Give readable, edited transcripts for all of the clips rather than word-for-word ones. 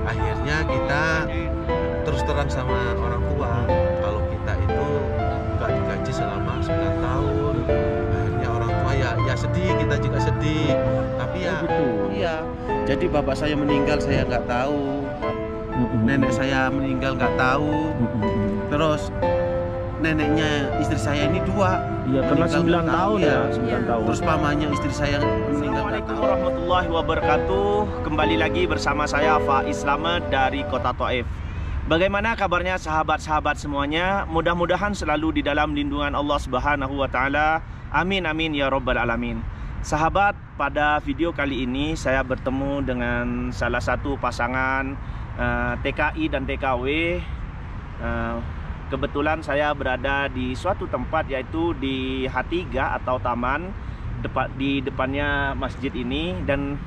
Akhirnya kita terus terang sama orang tua kalau kita itu nggak digaji selama 9 tahun. Akhirnya orang tua ya sedih, kita juga sedih. Tapi ya gitu. iya. Jadi bapak saya meninggal saya nggak tahu. Nenek saya meninggal nggak tahu. Terus neneknya istri saya ini 2. Iya, karena 9 tahun ya, 9 tahun. Terus pamannya istri saya meninggal nggak Assalamualaikum tahu. warahmatullahi wabarakatuh. Kembali lagi bersama saya Faiz Slamet dari Kota Thaif. Bagaimana kabarnya sahabat-sahabat semuanya? Mudah-mudahan selalu di dalam lindungan Allah Subhanahu wa taala. Amin amin ya rabbal alamin. Sahabat, pada video kali ini saya bertemu dengan salah satu pasangan TKI dan TKW. Kebetulan saya berada di suatu tempat, yaitu di H3 atau taman di depannya masjid ini, dan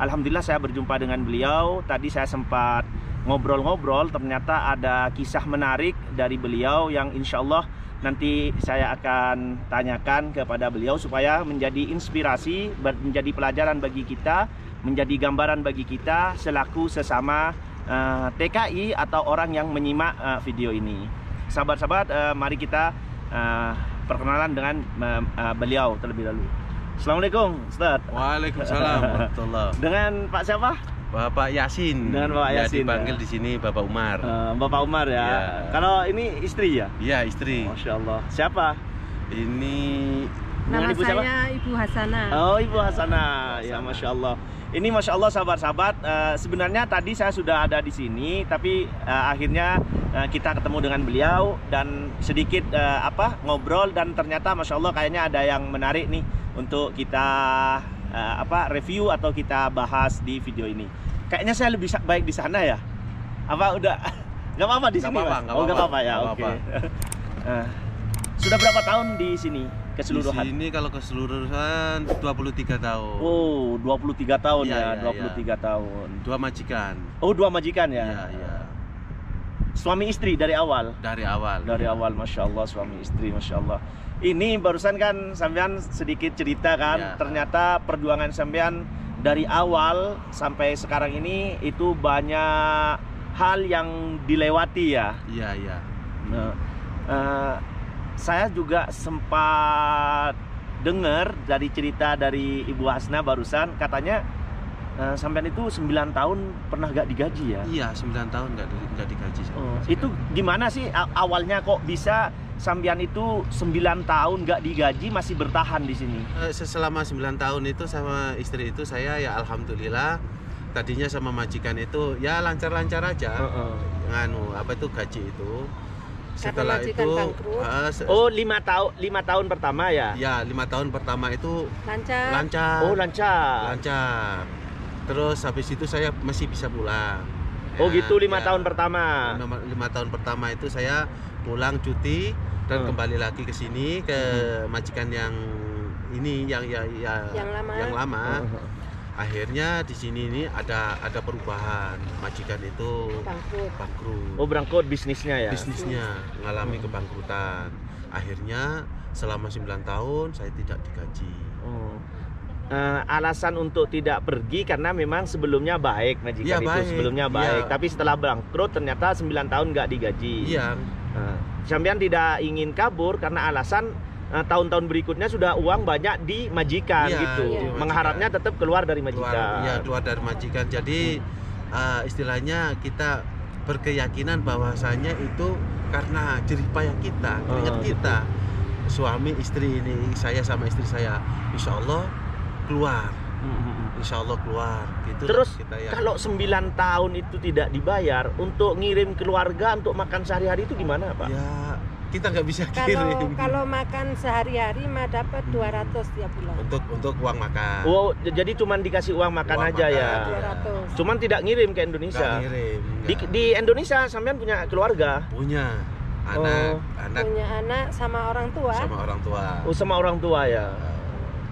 alhamdulillah saya berjumpa dengan beliau. Tadi saya sempat ngobrol-ngobrol, ternyata ada kisah menarik dari beliau yang insya Allah nanti saya akan tanyakan kepada beliau supaya menjadi inspirasi, menjadi pelajaran bagi kita, menjadi gambaran bagi kita selaku sesama TKI atau orang yang menyimak video ini. Sahabat-sahabat, mari kita perkenalan dengan beliau terlebih dahulu. Assalamualaikum, Ustaz. Waalaikumsalam warahmatullahi. Dengan Pak siapa? Bapak Yasin. Dengan Bapak Yasin. Dipanggil di sini Bapak Umar. Bapak Umar ya. Ya. Kalau ini istri ya? Iya, istri. Masya Allah. Siapa? Ini Nama Ibu siapa? saya Ibu Hasanah. Oh, Ibu Hasanah. Ya, Masya Allah. Ini Masya Allah sahabat-sahabat. Sebenarnya tadi saya sudah ada di sini, tapi akhirnya kita ketemu dengan beliau dan sedikit ngobrol, dan ternyata Masya Allah kayaknya ada yang menarik nih untuk kita review atau kita bahas di video ini. Kayaknya saya lebih baik di sana ya. Apa udah? Nggak apa-apa di sini, Mas? Oh, nggak apa-apa ya. Oke. Sudah berapa tahun di sini keseluruhan? Di sini kalau keseluruhan 23 tahun. Oh, 23 tahun Iya, ya, 23 tahun. 2 majikan. Oh, 2 majikan ya? Iya, iya. Suami istri dari awal? Dari awal. Dari awal, Masya Allah, suami istri, Masya Allah. Ini barusan kan sampean sedikit cerita kan, Ya. ternyata perjuangan sampean dari awal sampai sekarang ini itu banyak hal yang dilewati ya. Iya, iya. Nah, saya juga sempat dengar dari cerita dari Ibu Hasna barusan, katanya sampean itu 9 tahun pernah gak digaji ya? Iya, 9 tahun nggak digaji. Itu gimana sih awalnya kok bisa sampean itu 9 tahun gak digaji masih bertahan di sini? Selama 9 tahun itu sama istri itu saya ya alhamdulillah, tadinya sama majikan itu ya lancar-lancar aja. Gaji itu. Setelah majikan itu bangkrut. Oh, 5 tahun pertama ya? Ya, 5 tahun pertama itu Lancar. lancar. Oh, lancar. Lancar. Terus habis itu saya masih bisa pulang. Oh Ya, gitu, 5 ya. tahun pertama. 5 tahun pertama itu saya pulang cuti dan kembali lagi ke sini ke majikan yang ini yang lama. Akhirnya di sini ini ada perubahan, majikan itu bangkrut. Oh, bangkrut bisnisnya ya? Bisnisnya mengalami kebangkrutan. Akhirnya selama 9 tahun saya tidak digaji. Alasan untuk tidak pergi karena memang sebelumnya baik majikan Ya, itu, baik. sebelumnya baik. Ya. Tapi setelah bangkrut ternyata 9 tahun nggak digaji. Iya. Sampean tidak ingin kabur karena alasan tahun-tahun berikutnya sudah uang banyak di majikan Iya, gitu. di majikan. Mengharapnya tetap keluar dari majikan. Keluar dari majikan. Jadi istilahnya kita berkeyakinan bahwasanya itu karena jerih payah kita, keringat kita. Suami istri ini, saya sama istri saya, insya Allah keluar. Insya Allah keluar gitu. Terus kita ya. kalau 9 tahun itu tidak dibayar, untuk ngirim keluarga untuk makan sehari-hari itu gimana, Pak? Ya kita nggak bisa Kalau kirim. makan sehari-hari mah dapat 200 tiap bulan. Untuk uang makan. Oh, jadi cuman dikasih uang makan Uang aja makan, ya. 200. Cuman tidak ngirim ke Indonesia. Nggak ngirim. Di Indonesia sampean punya keluarga? Punya anak Punya anak sama orang tua. sama orang tua. Oh, sama orang tua ya.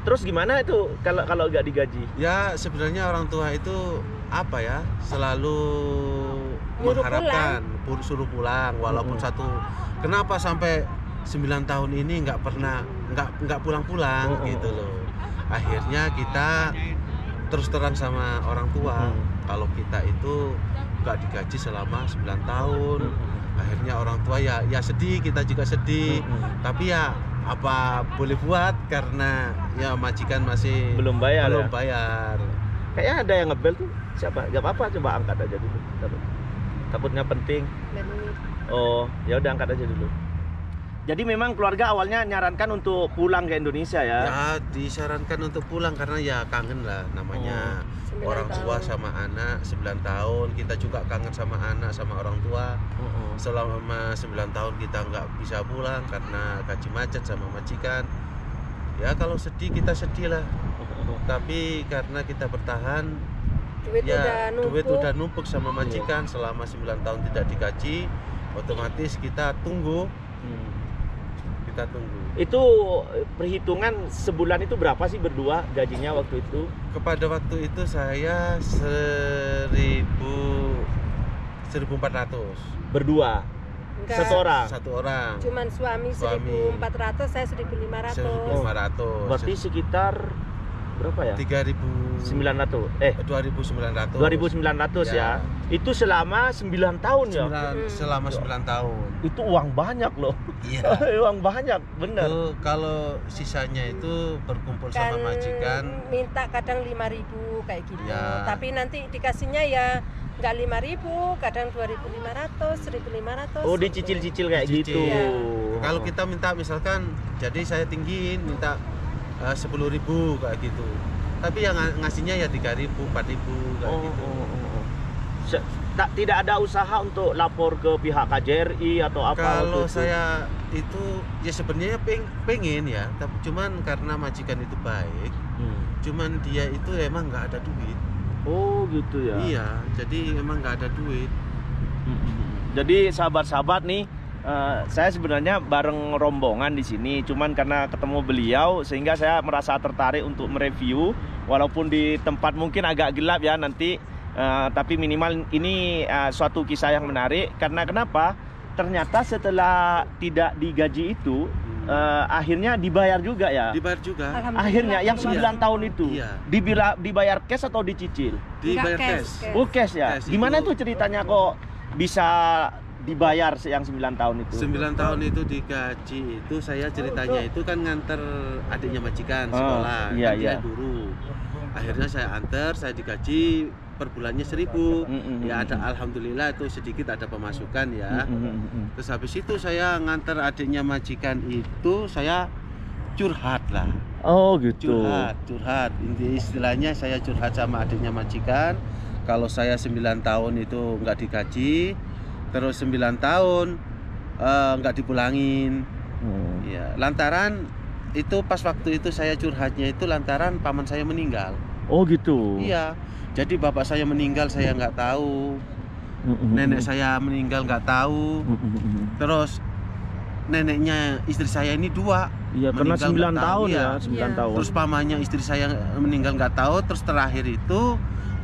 Terus gimana itu kalau nggak digaji? Ya sebenarnya orang tua itu apa ya, selalu Nyuruh mengharapkan suruh pulang walaupun satu. Kenapa sampai 9 tahun ini nggak pulang-pulang gitu loh. Akhirnya kita terus terang sama orang tua kalau kita itu nggak digaji selama 9 tahun. Akhirnya orang tua ya sedih, kita juga sedih. Tapi ya apa boleh buat, karena ya majikan masih Belum bayar. belum Ya? bayar. Kayaknya ada yang ngebel tuh. Siapa? Gak apa-apa, coba angkat aja dulu. Takutnya penting. Menit. Oh, ya udah angkat aja dulu. Jadi memang keluarga awalnya nyarankan untuk pulang ke Indonesia ya. Ya disarankan untuk pulang karena ya kangen lah namanya. 9 Orang tua tahun. sama anak 9 tahun, kita juga kangen sama anak sama orang tua. Selama 9 tahun kita nggak bisa pulang karena gaji macet sama majikan. Ya kalau sedih kita sedih lah. Tapi karena kita bertahan, Duit ya udah numpuk. duit udah numpuk sama majikan selama 9 tahun tidak digaji, otomatis kita tunggu. Kita tunggu. Itu perhitungan sebulan itu berapa sih berdua gajinya waktu itu? Kepada waktu itu saya 1.400 Berdua. Enggak. Satu orang. satu orang. Cuman suami Suami. 1.400, saya 1.500. 1.500. Berarti sekitar berapa ya? 3.900. 900. 2.900. 2.900 ya. Itu selama 9 tahun ya. Selama 9 tahun. Itu uang banyak loh. Iya. Uang banyak, bener. Itu kalau sisanya itu berkumpul Kan sama majikan. minta kadang 5.000 kayak gitu. Ya. Tapi nanti dikasihnya ya nggak 5.000, kadang 2.500, 1.500. Oh, dicicil-cicil kayak Dicicil. gitu. Iya. Kalau kita minta misalkan, jadi saya tinggiin minta 10.000 kayak gitu. Tapi yang ngasihnya ya 3.000, 4.000 kayak gitu. Tidak ada usaha untuk lapor ke pihak KJRI atau apa? Kalau waktu itu? saya itu ya sebenarnya pengen ya, tapi cuman karena majikan itu baik, cuman dia itu emang nggak ada duit. Oh gitu ya. Iya, jadi emang nggak ada duit. Jadi sahabat-sahabat nih, saya sebenarnya bareng rombongan di sini. Cuman karena ketemu beliau, sehingga saya merasa tertarik untuk mereview. Walaupun di tempat mungkin agak gelap ya nanti, tapi minimal ini suatu kisah yang menarik. Karena kenapa? Ternyata setelah tidak digaji itu, akhirnya dibayar juga ya. Dibayar juga. Alhamdulillah. Akhirnya yang 9 Iya. tahun itu Iya. dibayar cash atau dicicil? Dibayar Enggak, cash. cash. Oh cash ya. Cash Gimana itu- tuh ceritanya kok bisa dibayar yang 9 tahun itu? 9 tahun itu digaji itu saya ceritanya itu kan nganter adiknya majikan sekolah, iya, kan dia iya. guru. Akhirnya saya antar, saya digaji per bulannya 1.000. Ya ada alhamdulillah itu sedikit ada pemasukan ya. Terus habis itu saya nganter adiknya majikan itu saya curhat lah. Oh gitu. Curhat. Istilahnya saya curhat sama adiknya majikan. Kalau saya 9 tahun itu nggak digaji, terus 9 tahun nggak dipulangin. Ya, lantaran itu pas waktu itu saya curhatnya itu lantaran paman saya meninggal. Oh gitu. Iya. Jadi bapak saya meninggal saya nggak tahu. Nenek saya meninggal nggak tahu. Terus neneknya istri saya ini 2. Iya, karena meninggal 9 nggak tahu, tahun ya, iya. 9 Iya. tahun. Terus pamannya istri saya meninggal nggak tahu. Terus terakhir itu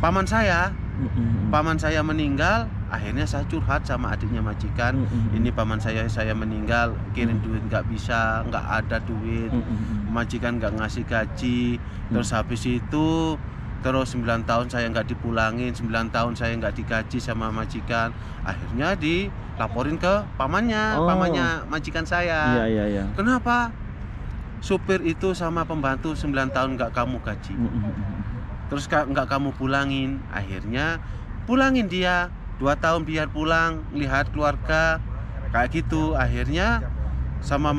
paman saya meninggal. Akhirnya saya curhat sama adiknya majikan. Ini paman saya meninggal, kirim duit nggak bisa, nggak ada duit. Majikan nggak ngasih gaji. Terus habis itu terus 9 tahun saya nggak dipulangin, 9 tahun saya nggak digaji sama majikan. Akhirnya dilaporin ke pamannya, Oh. pamannya majikan saya. Iya. Kenapa supir itu sama pembantu 9 tahun nggak kamu gaji, terus nggak kamu pulangin? Akhirnya pulangin dia 2 tahun biar pulang, lihat keluarga kayak gitu. Akhirnya sama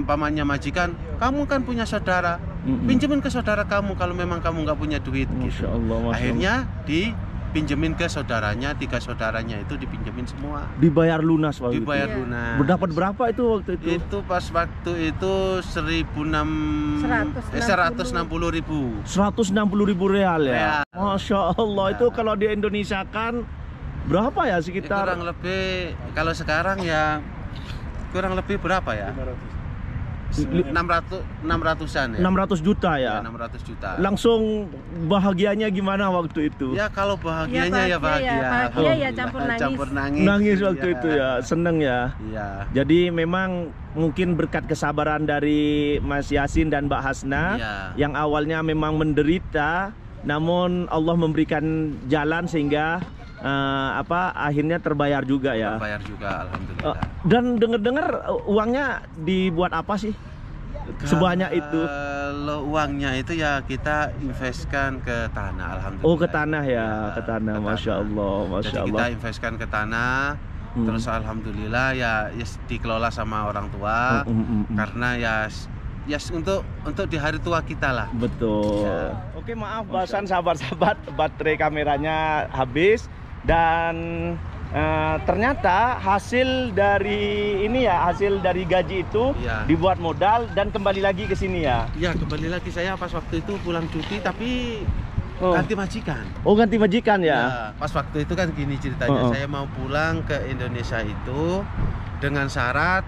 pamannya majikan, kamu kan punya saudara, pinjemin ke saudara kamu kalau memang kamu nggak punya duit gitu. Masya Allah. Akhirnya dipinjemin ke saudaranya, 3 saudaranya itu dipinjemin semua, dibayar lunas waktu dibayar Iya. lunas. itu. Dapat berapa itu waktu itu? Itu pas waktu itu 160.000. 160.000 real ya. Real. Masya Allah. Ya. Itu kalau di Indonesia kan berapa ya, Ya, sekitar kurang lebih kalau sekarang ya kurang lebih berapa ya? 600-an ya. 600 juta Ya, ya. 600 juta. Langsung bahagianya gimana waktu itu? Ya kalau bahagianya ya bahagia. Bahagia ya, Alhamdulillah. campur nangis. Nangis waktu itu ya, seneng ya. Iya. Jadi memang mungkin berkat kesabaran dari Mas Yasin dan Mbak Hasna Iya. yang awalnya memang menderita, namun Allah memberikan jalan sehingga akhirnya terbayar juga ya. Terbayar juga, alhamdulillah. Dan dengar-dengar uangnya dibuat apa sih? Sebanyak itu. Kalau uangnya itu ya kita investkan ke tanah, alhamdulillah. Oh, ke tanah ya, ke tanah. Masya Allah, masya Jadi Allah. kita investkan ke tanah, terus alhamdulillah ya dikelola sama orang tua, karena ya untuk di hari tua kita lah. Betul. Ya. Oke, maaf bahasan sahabat-sahabat, baterai kameranya habis dan ternyata hasil dari ini ya, hasil dari gaji itu Ya. dibuat modal dan kembali lagi ke sini ya. Ya, kembali lagi saya pas waktu itu pulang cuti tapi ganti majikan. Oh, ganti majikan ya. Ya, pas waktu itu kan gini ceritanya, saya mau pulang ke Indonesia itu dengan syarat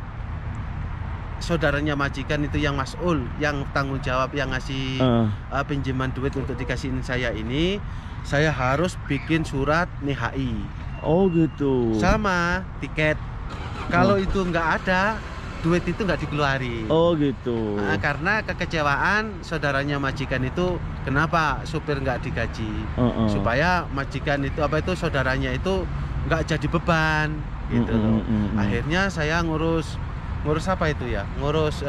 saudaranya majikan itu yang mas'ul, yang tanggung jawab, yang ngasih pinjaman duit untuk dikasihin saya ini, saya harus bikin surat NIHI. Oh gitu. Sama tiket. Kalau itu nggak ada, duit itu nggak dikeluarin. Oh gitu. Nah, karena kekecewaan saudaranya majikan itu, kenapa supir nggak digaji? Supaya majikan itu saudaranya itu nggak jadi beban gitu loh. Akhirnya saya ngurus apa itu ya? Ngurus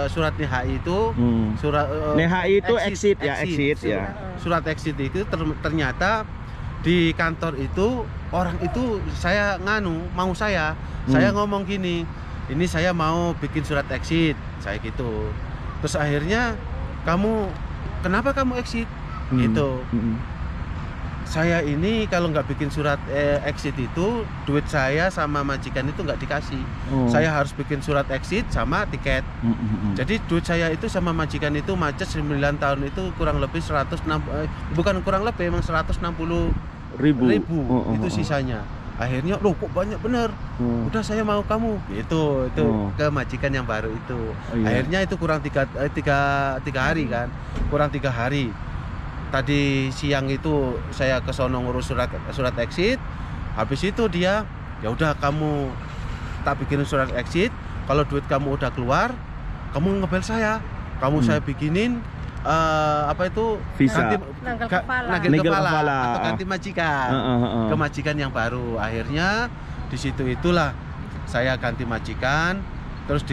surat NIHI itu, surat NIHI itu exit ya. Surat exit itu ternyata di kantor itu orang itu saya saya ngomong gini, ini saya mau bikin surat exit, saya gitu. Terus akhirnya kenapa kamu exit? Gitu. Saya ini kalau nggak bikin surat exit itu, duit saya sama majikan itu nggak dikasih. Saya harus bikin surat exit sama tiket. Jadi duit saya itu sama majikan itu macet 9 tahun itu kurang lebih 160.000 itu sisanya. Akhirnya loh kok banyak bener. Udah saya mau kamu gitu, itu ke majikan yang baru itu. Akhirnya itu kurang tiga hari kan, kurang 3 hari. Tadi siang itu saya ke sono ngurus surat exit. Habis itu dia, ya udah kamu tak bikin surat exit. Kalau duit kamu udah keluar, kamu ngebel saya. Saya bikinin visa, nagel kepala atau ganti majikan ke majikan yang baru. Akhirnya di situ itulah saya ganti majikan, terus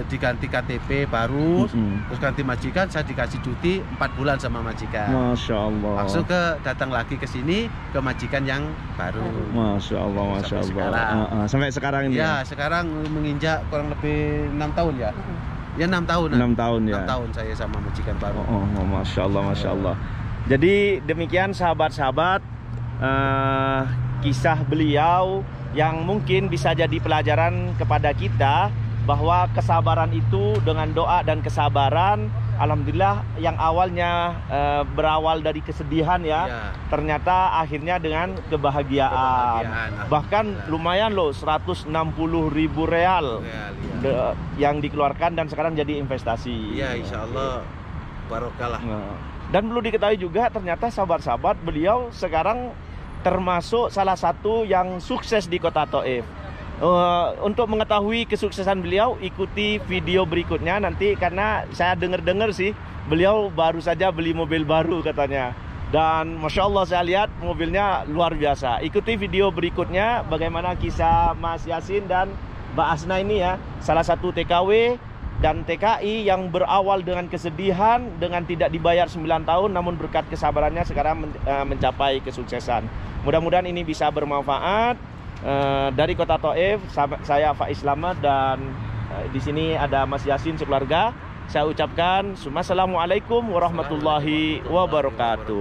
diganti KTP baru, terus ganti majikan, saya dikasih cuti 4 bulan sama majikan. Masya Allah. Langsung datang lagi ke sini ke majikan yang baru. Masya Allah, masya Allah. Sampai sekarang ini. Ya, sekarang menginjak kurang lebih 6 tahun ya. Ya 6 tahun. 6 tahun ya. 6 tahun saya sama majikan baru. Masya Allah, masya Allah. Jadi demikian sahabat-sahabat, kisah beliau yang mungkin bisa jadi pelajaran kepada kita bahwa kesabaran itu dengan doa dan kesabaran, alhamdulillah yang awalnya berawal dari kesedihan ya, ternyata akhirnya dengan kebahagiaan. Bahkan lumayan loh, 160.000 real yang dikeluarkan dan sekarang jadi investasi. Ya, insya Allah barokah lah. Dan perlu diketahui juga ternyata sahabat-sahabat, beliau sekarang termasuk salah satu yang sukses di kota Taif. Untuk mengetahui kesuksesan beliau, ikuti video berikutnya nanti, karena saya dengar sih beliau baru saja beli mobil baru katanya. Dan Masya Allah saya lihat mobilnya luar biasa. Ikuti video berikutnya bagaimana kisah Mas Yasin dan Mbak Asna ini ya, salah satu TKW dan TKI yang berawal dengan kesedihan, dengan tidak dibayar 9 tahun, namun berkat kesabarannya sekarang mencapai kesuksesan. Mudah-mudahan ini bisa bermanfaat. Dari kota Taif, saya Faiz Slamet dan di sini ada Mas Yasin sekeluarga. Saya ucapkan Assalamualaikum warahmatullahi wabarakatuh.